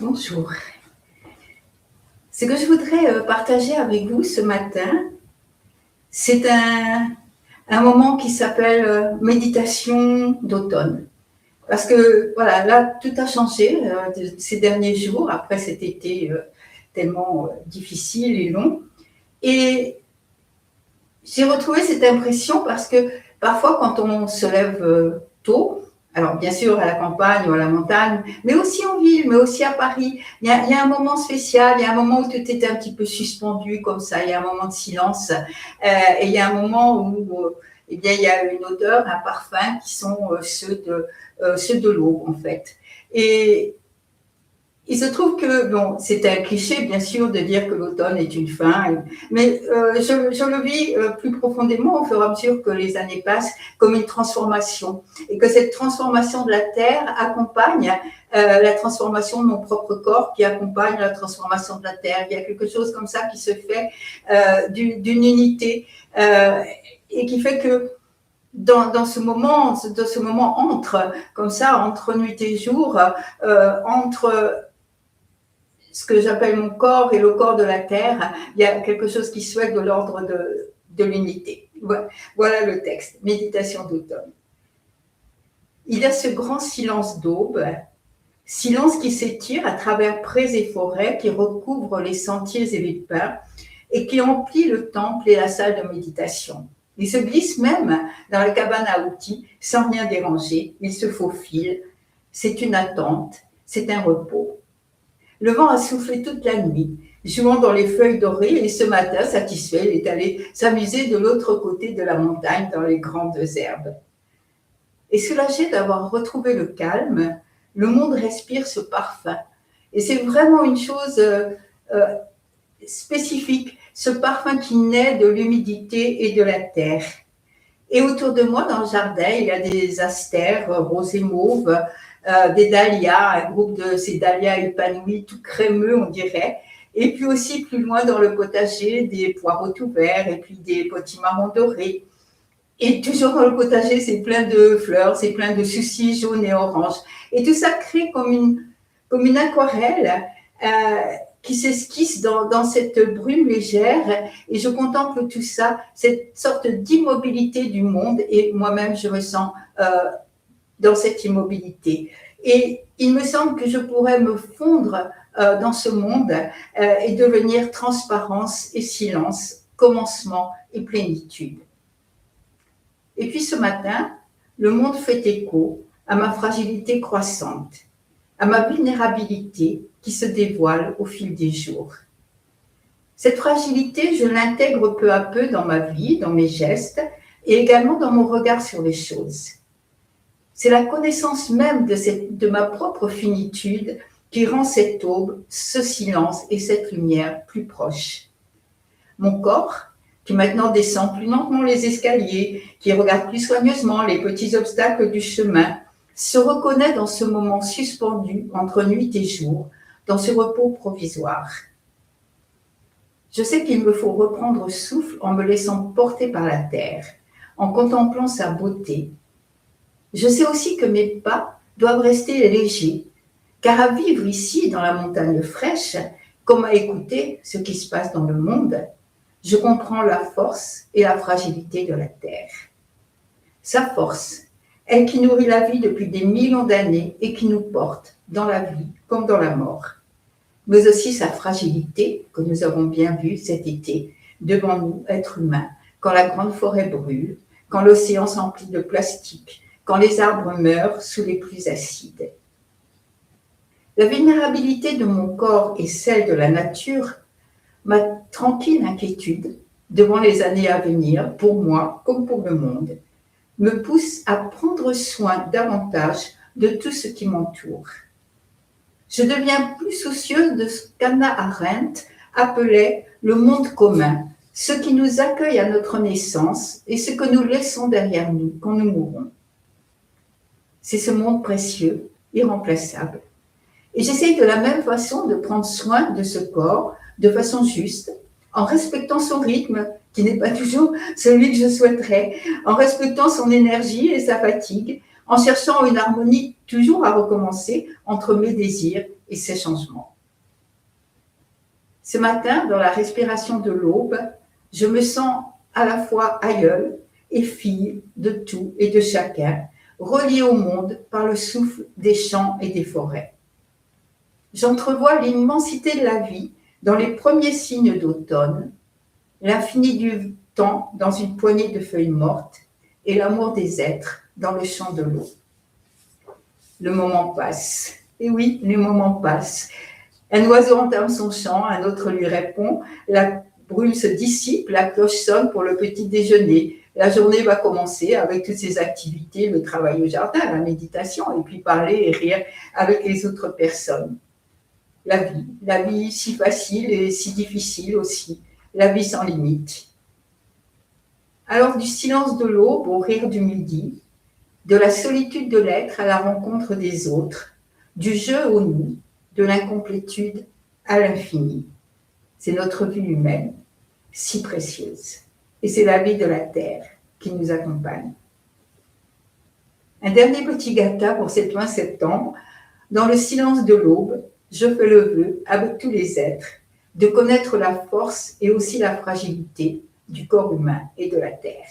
Bonjour. Ce que je voudrais partager avec vous ce matin, c'est un moment qui s'appelle méditation d'automne. Parce que voilà, là, tout a changé ces derniers jours, après cet été tellement difficile et long. Et j'ai retrouvé cette impression parce que parfois, quand on se lève tôt, alors bien sûr à la campagne ou à la montagne, mais aussi en ville, mais aussi à Paris, il y a un moment spécial, il y a un moment où tout est un petit peu suspendu comme ça, il y a un moment de silence, et il y a un moment où eh bien, il y a une odeur, un parfum qui sont ceux de l'eau en fait. Et il se trouve que, bon, c'est un cliché, bien sûr, de dire que l'automne est une fin, mais je le vis plus profondément au fur et à mesure que les années passent, comme une transformation. Et que cette transformation de la Terre accompagne la transformation de mon propre corps, qui accompagne la transformation de la Terre. Il y a quelque chose comme ça qui se fait d'une unité et qui fait que dans ce moment entre nuit et jour, entre ce que j'appelle mon corps et le corps de la terre, il y a quelque chose qui soit de l'ordre de l'unité. Voilà le texte, méditation d'automne. Il y a ce grand silence d'aube, silence qui s'étire à travers prés et forêts, qui recouvre les sentiers et les pins, et qui emplit le temple et la salle de méditation. Il se glisse même dans la cabane à outils sans rien déranger, il se faufile. C'est une attente, c'est un repos. Le vent a soufflé toute la nuit, jouant dans les feuilles dorées, et ce matin, satisfait, il est allé s'amuser de l'autre côté de la montagne dans les grandes herbes. Et soulagé d'avoir retrouvé le calme, le monde respire ce parfum. Et c'est vraiment une chose spécifique, ce parfum qui naît de l'humidité et de la terre. Et autour de moi, dans le jardin, il y a des astères roses et mauves, des dahlias, un groupe de ces dahlias épanouis, tout crémeux, on dirait. Et puis aussi, plus loin dans le potager, des poireaux tout verts et puis des potimarrons dorés. Et toujours dans le potager, c'est plein de fleurs, c'est plein de soucis jaunes et oranges. Et tout ça crée comme une aquarelle qui s'esquisse dans cette brume légère. Et je contemple tout ça, cette sorte d'immobilité du monde. Et moi-même, je me sens dans cette immobilité. Et il me semble que je pourrais me fondre dans ce monde et devenir transparence et silence, commencement et plénitude. Et puis ce matin, le monde fait écho à ma fragilité croissante, à ma vulnérabilité qui se dévoile au fil des jours. Cette fragilité, je l'intègre peu à peu dans ma vie, dans mes gestes et également dans mon regard sur les choses. C'est la connaissance même de ma propre finitude qui rend cette aube, ce silence et cette lumière plus proches. Mon corps, qui maintenant descend plus lentement les escaliers, qui regarde plus soigneusement les petits obstacles du chemin, se reconnaît dans ce moment suspendu entre nuit et jour, dans ce repos provisoire. Je sais qu'il me faut reprendre souffle en me laissant porter par la terre, en contemplant sa beauté. Je sais aussi que mes pas doivent rester légers, car à vivre ici, dans la montagne fraîche, comme à écouter ce qui se passe dans le monde, je comprends la force et la fragilité de la terre. Sa force, elle qui nourrit la vie depuis des millions d'années et qui nous porte dans la vie comme dans la mort. Mais aussi sa fragilité, que nous avons bien vu cet été, devant nous, êtres humains, quand la grande forêt brûle, quand l'océan s'emplit de plastique, quand les arbres meurent sous les pluies acides. La vulnérabilité de mon corps et celle de la nature, ma tranquille inquiétude devant les années à venir, pour moi comme pour le monde, me pousse à prendre soin davantage de tout ce qui m'entoure. Je deviens plus soucieuse de ce qu'Hannah Arendt appelait le monde commun, ce qui nous accueille à notre naissance et ce que nous laissons derrière nous quand nous mourons. C'est ce monde précieux, irremplaçable. Et j'essaye de la même façon de prendre soin de ce corps de façon juste, en respectant son rythme, qui n'est pas toujours celui que je souhaiterais, en respectant son énergie et sa fatigue, en cherchant une harmonie toujours à recommencer entre mes désirs et ces changements. Ce matin, dans la respiration de l'aube, je me sens à la fois aïeule et fille de tout et de chacun, reliée au monde par le souffle des champs et des forêts. J'entrevois l'immensité de la vie dans les premiers signes d'automne, l'infini du temps dans une poignée de feuilles mortes et l'amour des êtres dans le chant de l'eau. Le moment passe. Et oui, les moments passent. Un oiseau entame son chant, un autre lui répond, la brume se dissipe, la cloche sonne pour le petit déjeuner. La journée va commencer avec toutes ses activités, le travail au jardin, la méditation, et puis parler et rire avec les autres personnes. La vie si facile et si difficile aussi, la vie sans limite. Alors du silence de l'aube au rire du midi, de la solitude de l'être à la rencontre des autres, du jeu au nous, de l'incomplétude à l'infini. C'est notre vie humaine, si précieuse. Et c'est la vie de la terre qui nous accompagne. Un dernier petit gâteau pour cette 20 septembre. Dans le silence de l'aube, je fais le vœu, avec tous les êtres, de connaître la force et aussi la fragilité du corps humain et de la terre.